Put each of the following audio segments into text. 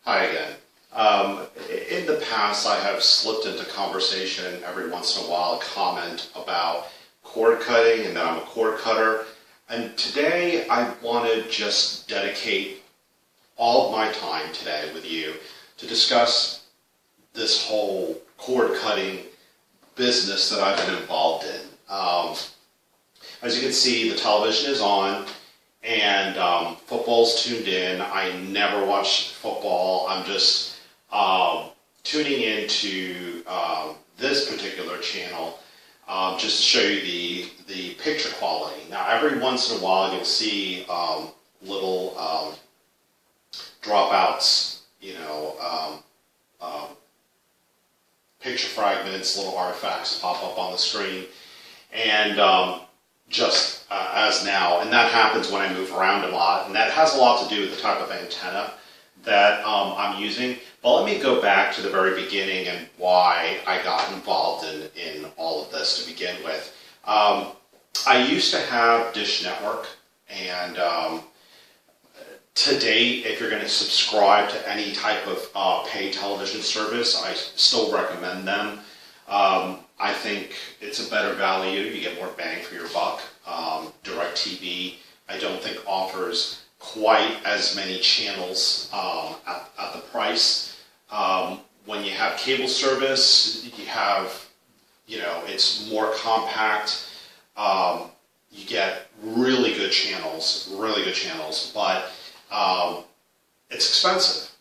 Hi again. In the past, I have slipped into conversation every once in a while, a comment about cord cutting and that I'm a cord cutter. And today, I want to just dedicate all of my time today with you to discuss this whole cord cutting business that I've been involved in. As you can see, the television is on. And football's tuned in. I never watch football. I'm just tuning into this particular channel just to show you the picture quality. Now, every once in a while, you'll see little dropouts, picture fragments, little artifacts pop up on the screen, and just as now, and that happens when I move around a lot, and that has a lot to do with the type of antenna that I'm using. But let me go back to the very beginning and why I got involved in all of this to begin with. I used to have Dish Network, and to date, if you're going to subscribe to any type of paid television service, I still recommend them. I think it's a better value. You get more bang for your buck. DirecTV, I don't think offers quite as many channels at the price. When you have cable service, you have, it's more compact. You get really good channels, but it's expensive.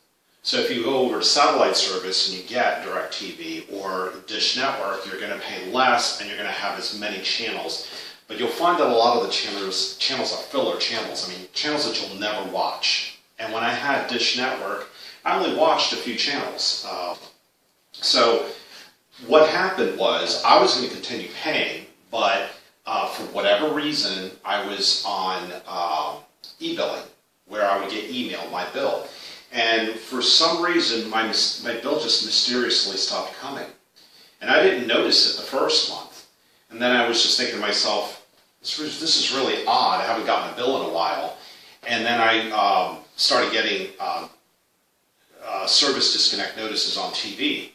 So if you go over to satellite service and you get DirecTV or Dish Network, you're going to pay less and you're going to have as many channels. But you'll find that a lot of the channels are filler channels. I mean, channels that you'll never watch. And when I had Dish Network, I only watched a few channels. So what happened was I was going to continue paying, but for whatever reason, I was on e-billing, where I would get emailed my bill. And for some reason, my bill just mysteriously stopped coming. And I didn't notice it the first month. And then I was just thinking to myself, this is really odd. I haven't gotten a bill in a while. And then I started getting service disconnect notices on TV.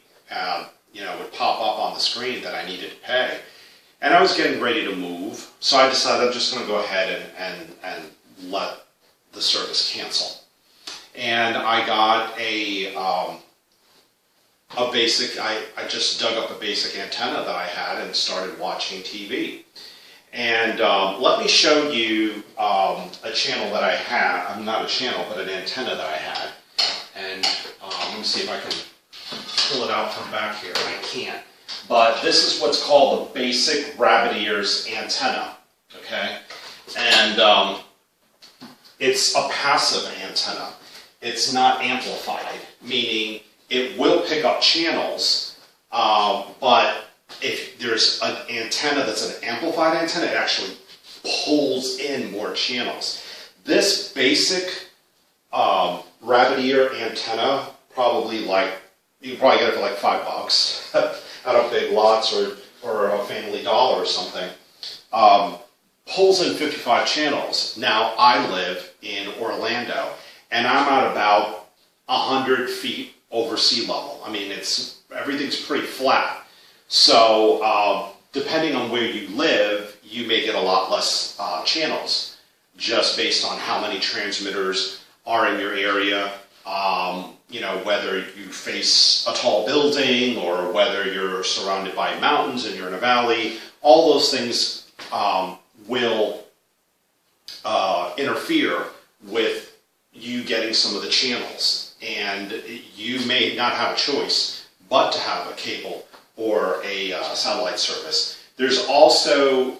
Would pop up on the screen that I needed to pay. And I was getting ready to move. So I decided I'm just going to go ahead and let the service cancel. And I got a basic, I just dug up a basic antenna that I had and started watching TV. And let me show you a channel that I had, not a channel, but an antenna that I had. And let me see if I can pull it out from back here. I can't. But this is what's called the basic rabbit ears antenna, okay? And it's a passive antenna. It's not amplified, meaning it will pick up channels, but if there's an antenna that's an amplified antenna, it actually pulls in more channels. This basic rabbit ear antenna, you probably get it for like $5 out of Big Lots or a Family Dollar or something. Pulls in 55 channels. Now, I live in Orlando, and I'm at about 100 feet over sea level. I mean, everything's pretty flat. So, depending on where you live, you may get a lot less channels, just based on how many transmitters are in your area. Whether you face a tall building or whether you're surrounded by mountains and you're in a valley, all those things will interfere with you getting some of the channels, and you may not have a choice but to have a cable or a satellite service. There's also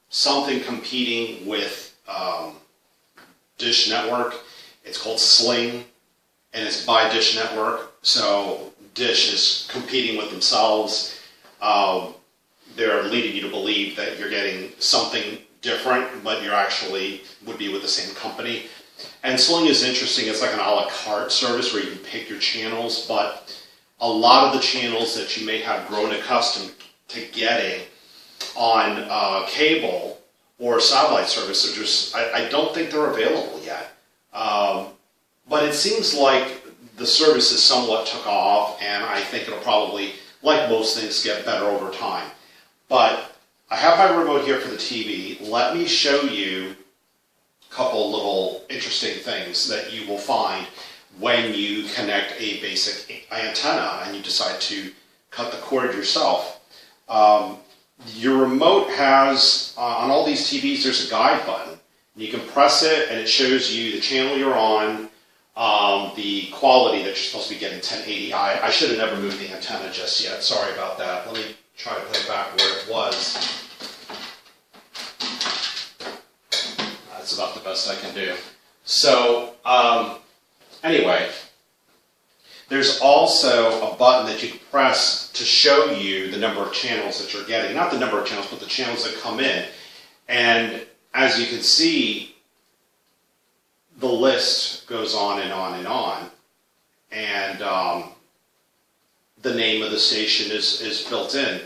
something competing with Dish Network. It's called Sling, and it's by Dish Network. So Dish is competing with themselves. They're leading you to believe that you're getting something different, but you're actually would be with the same company. And Sling is interesting. It's like an a la carte service where you can pick your channels, but a lot of the channels that you may have grown accustomed to getting on cable or satellite service are just, I don't think they're available yet. But it seems like the services somewhat took off, and I think it'll probably, like most things, get better over time. But I have my remote here for the TV. Let me show you a couple little interesting things that you will find when you connect a basic antenna and you decide to cut the cord yourself. Your remote has, on all these TVs, there's a guide button. You can press it and it shows you the channel you're on, the quality that you're supposed to be getting, 1080i. I should have never moved the antenna just yet. Sorry about that. Let me try to put it back where it was. That's about the best I can do. So, anyway, there's also a button that you can press to show you the number of channels that you're getting. Not the number of channels, but the channels that come in. And as you can see, the list goes on and on and on. And the name of the station is built in.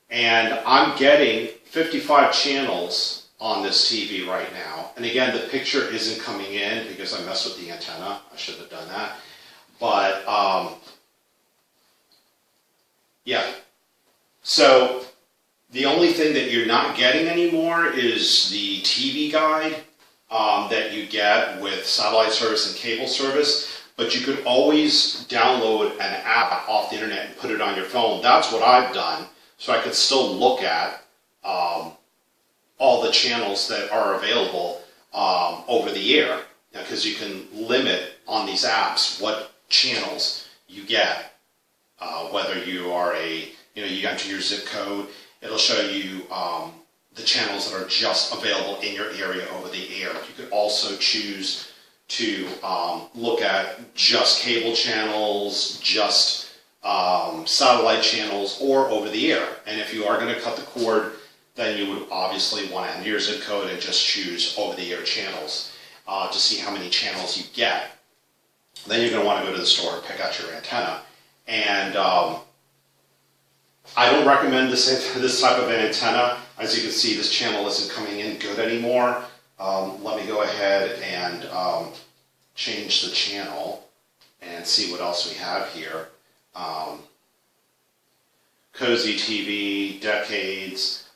And I'm getting 55 channels on this TV right now. And again, the picture isn't coming in because I messed with the antenna. I should have done that. But, yeah. So, the only thing that you're not getting anymore is the TV guide that you get with satellite service and cable service. But you could always download an app off the internet and put it on your phone. That's what I've done. So I could still look at all the channels that are available over the air. Because you can limit on these apps what channels you get. Whether you are you enter your zip code, it'll show you the channels that are just available in your area over the air. You could also choose to look at just cable channels, just satellite channels, or over the air. And if you are going to cut the cord, then you would obviously want to enter your zip code and just choose over the air channels to see how many channels you get. Then you're going to want to go to the store and pick out your antenna. And I don't recommend this type of an antenna. As you can see, this channel isn't coming in good anymore. Let me go ahead and change the channel and see what else we have here. Cozy TV, Decades.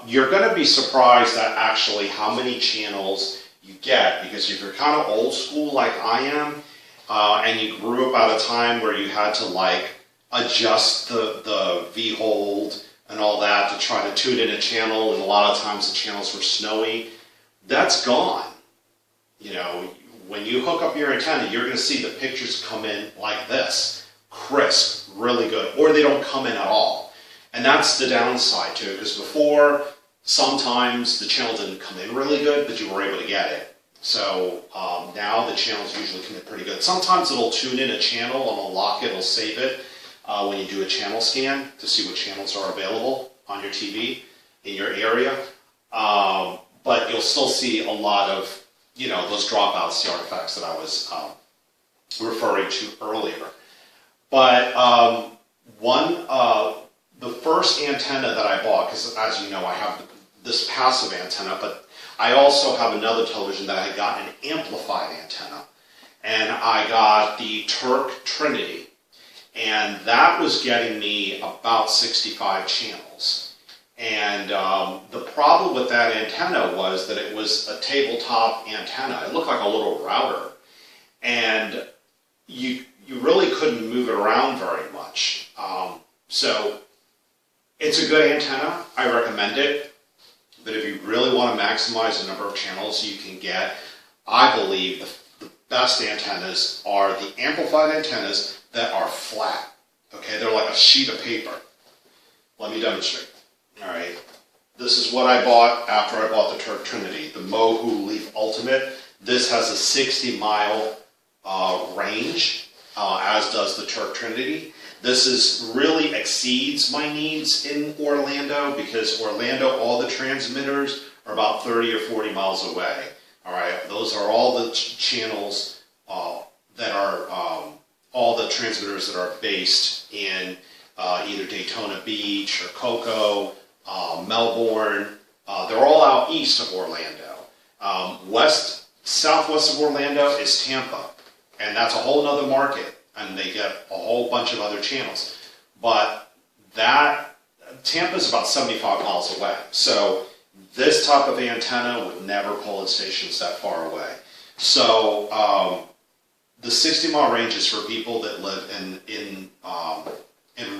You're going to be surprised at actually how many channels you get, because if you're kind of old school like I am, and you grew up at a time where you had to like adjust the V-hold and all that to try to tune in a channel, and a lot of times the channels were snowy, that's gone. You know, when you hook up your antenna, you're going to see the pictures come in like this, crisp, really good, or they don't come in at all. And that's the downside to it, because before, sometimes the channel didn't come in really good, but you were able to get it. So now the channels usually come in pretty good. Sometimes it'll tune in a channel and it'll lock it, it'll save it when you do a channel scan to see what channels are available on your TV in your area. But you'll still see a lot of, those dropouts, the artifacts that I was referring to earlier. But the first antenna that I bought, because as you know, I have this passive antenna, but I also have another television that I got an amplified antenna. And I got the Turk Trinity. And that was getting me about 65 channels. And the problem with that antenna was that it was a tabletop antenna. It looked like a little router. And you really couldn't move it around very much. So it's a good antenna. I recommend it. But if you really want to maximize the number of channels you can get, I believe the best antennas are the amplified antennas that are flat. Okay, they're like a sheet of paper. Let me demonstrate. All right, this is what I bought after I bought the Turk Trinity, the Mohu Leaf Ultimate. This has a 60-mile range, as does the Turk Trinity. This really exceeds my needs in Orlando, because Orlando, all the transmitters are about 30 or 40 miles away. All right, those are all the channels that are, all the transmitters that are based in either Daytona Beach or Cocoa, Melbourne. They're all out east of Orlando. Southwest of Orlando is Tampa. and that's a whole other market, and they get a whole bunch of other channels. But that, Tampa's about 75 miles away, so this type of antenna would never pull in stations that far away. So the 60-mile range is for people that live in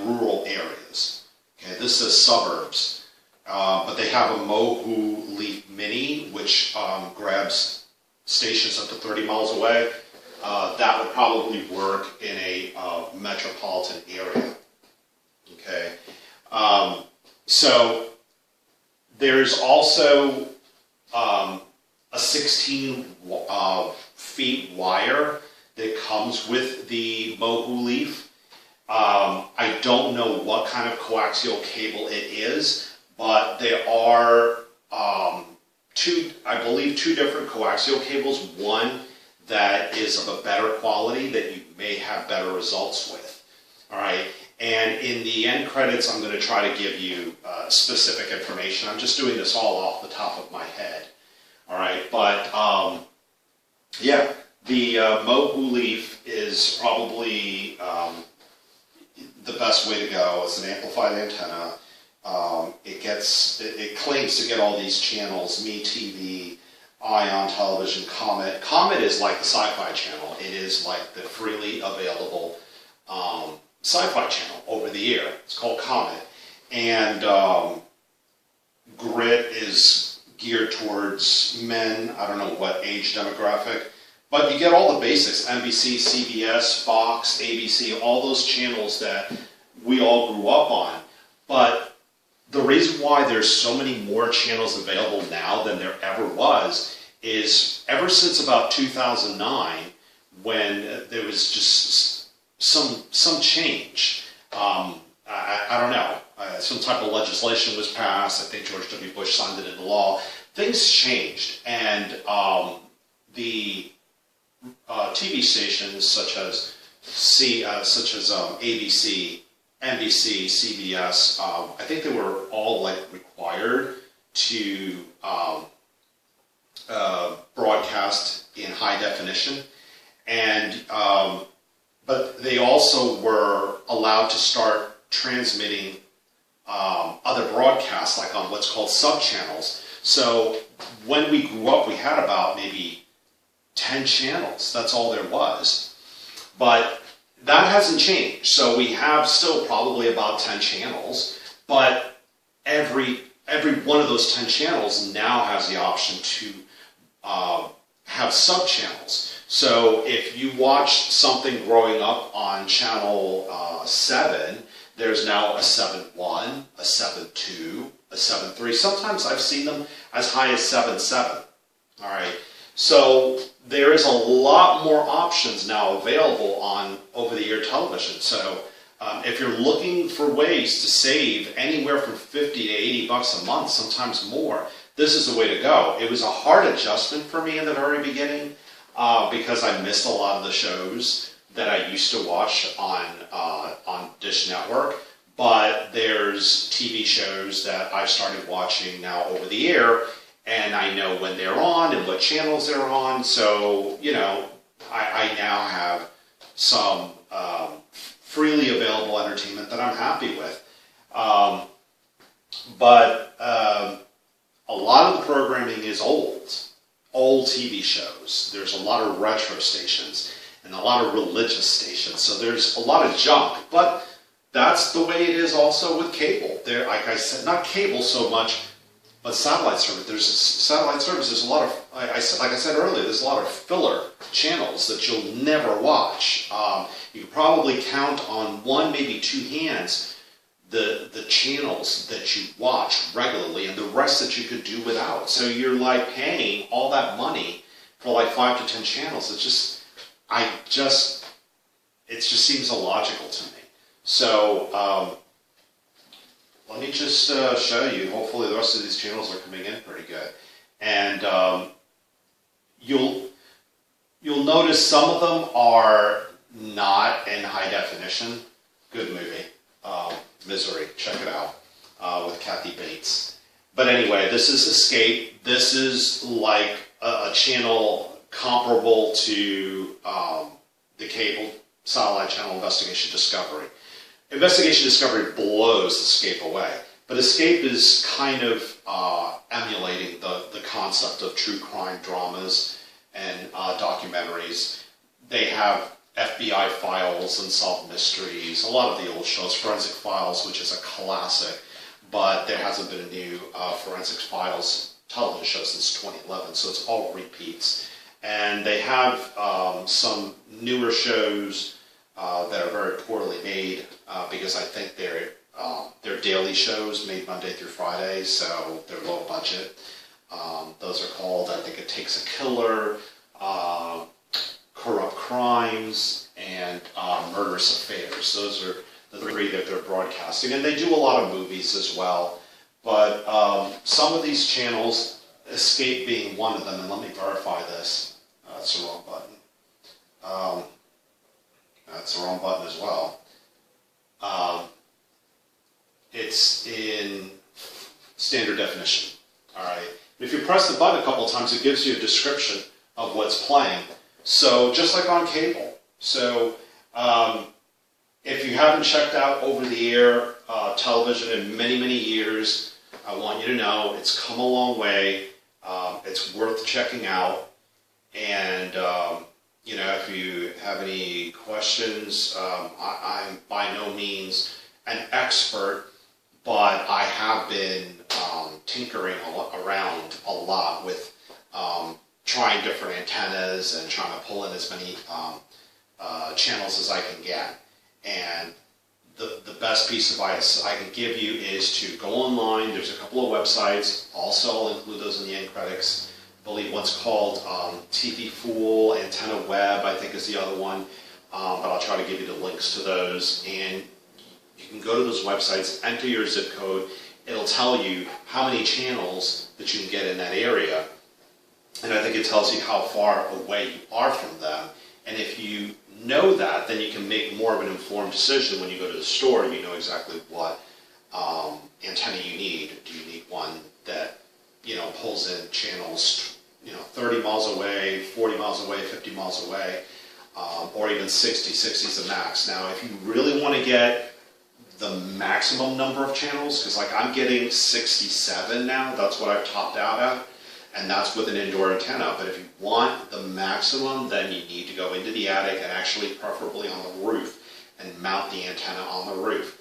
rural areas. Okay, this is suburbs, but they have a Mohu Leaf Mini, which grabs stations up to 30 miles away. That would probably work in a metropolitan area. Okay, so there's also a 16 feet wire that comes with the Mohu Leaf. I don't know what kind of coaxial cable it is, but there are I believe two different coaxial cables. One that is of a better quality that you may have better results with. All right, and in the end credits, I'm going to try to give you specific information. I'm just doing this all off the top of my head. All right, but yeah, the Mohu Leaf is probably the best way to go. It's an amplified antenna. It claims to get all these channels: MeTV, Ion Television, Comet. Comet is like the Sci-Fi Channel. It is like the freely available Sci-Fi Channel over the air. It's called Comet. And Grit is geared towards men. I don't know what age demographic. But you get all the basics: NBC, CBS, Fox, ABC, all those channels that we all grew up on. But the reason why there's so many more channels available now than there ever was is ever since about 2009, when there was just some change. I don't know. Some type of legislation was passed. I think George W. Bush signed it into law. Things changed, and the TV stations such as ABC, NBC, CBS, I think they were all like required to broadcast in high definition, and but they also were allowed to start transmitting other broadcasts, like on what's called sub-channels. So when we grew up, we had about maybe 10 channels. That's all there was. But that hasn't changed. So we have still probably about 10 channels, but every one of those 10 channels now has the option to have sub-channels. So if you watch something growing up on channel 7, there's now a 7.1, a 7.2, a 7.3. Sometimes I've seen them as high as 7.7. All right. So there is a lot more options now available on over-the-air television. So if you're looking for ways to save anywhere from 50 to 80 bucks a month, sometimes more, this is the way to go. It was a hard adjustment for me in the very beginning because I missed a lot of the shows that I used to watch on Dish Network. But there's TV shows that I've started watching now over the air, and I know when they're on and what channels they're on. So, you know, I now have some freely available entertainment that I'm happy with. But a lot of the programming is old TV shows. There's a lot of retro stations and a lot of religious stations. So there's a lot of junk. But that's the way it is also with cable. There, like I said, not cable so much, but satellite service. There's satellite service. There's a lot of, like I said earlier, there's a lot of filler channels that you'll never watch. You can probably count on one, maybe two hands, the channels that you watch regularly, and the rest that you could do without. So you're like paying all that money for like 5 to 10 channels. It just seems illogical to me. So let me just show you. Hopefully the rest of these channels are coming in pretty good. And you'll notice some of them are not in high definition. Good movie. Misery. Check it out with Kathy Bates. But anyway, this is Escape. This is like a channel comparable to satellite channel Investigation Discovery. Investigation Discovery blows Escape away, but Escape is kind of emulating the concept of true crime dramas and documentaries. They have FBI Files, Unsolved Mysteries, a lot of the old shows, Forensic Files, which is a classic, but there hasn't been a new Forensic Files television show since 2011, so it's all repeats. And they have some newer shows that are very poorly made because I think they're daily shows made Monday through Friday, so they're low budget. Those are called, I think, It Takes a Killer, Corrupt Crimes, and Murderous Affairs. Those are the three that they're broadcasting. And they do a lot of movies as well. But some of these channels, Escape being one of them, and let me verify this. That's the wrong button. That's the wrong button as well. It's in standard definition. All right. If you press the button a couple of times, it gives you a description of what's playing. So just like on cable. So if you haven't checked out over-the-air television in many, many years, I want you to know it's come a long way. It's worth checking out. And you know, if you have any questions, I'm by no means an expert, but I have been tinkering around a lot with trying different antennas and trying to pull in as many channels as I can get. And the best piece of advice I can give you is to go online. There's a couple of websites. Also, I'll include those in the end credits. I believe one's called TV Fool, Antenna Web, I think is the other one. But I'll try to give you the links to those. And you can go to those websites, enter your zip code. It'll tell you how many channels that you can get in that area. And I think it tells you how far away you are from them. And if you know that, then you can make more of an informed decision when you go to the store. You know exactly what antenna you need. Do you need one that, you know, pulls in channels, you know, 30 miles away, 40 miles away, 50 miles away, or even 60. 60 is the max. Now, if you really want to get the maximum number of channels, because like I'm getting 67 now, that's what I've topped out at. And that's with an indoor antenna. But if you want the maximum, then you need to go into the attic and actually preferably on the roof and mount the antenna on the roof.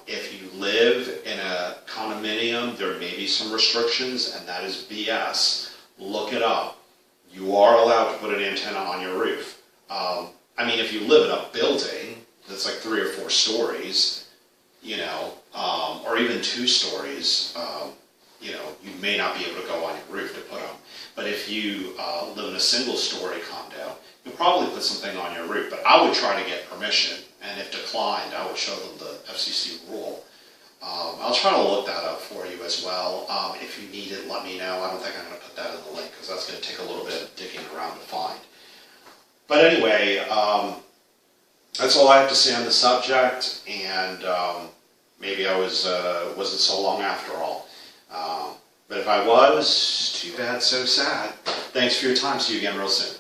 If you live in a condominium, there may be some restrictions, and that is BS. Look it up. You are allowed to put an antenna on your roof. I mean, if you live in a building that's like 3 or 4 stories, you know, or even 2 stories, you know, you may not be able to go on your roof to put them. But if you live in a single-story condo, you'll probably put something on your roof. But I would try to get permission, and if declined, I would show them the FCC rule. I'll try to look that up for you as well. If you need it, let me know. I don't think I'm going to put that in the link because that's going to take a little bit of digging around to find. But anyway, that's all I have to say on the subject, and maybe I wasn't so long after all. But if I was, too bad, so sad. Thanks for your time. See you again real soon.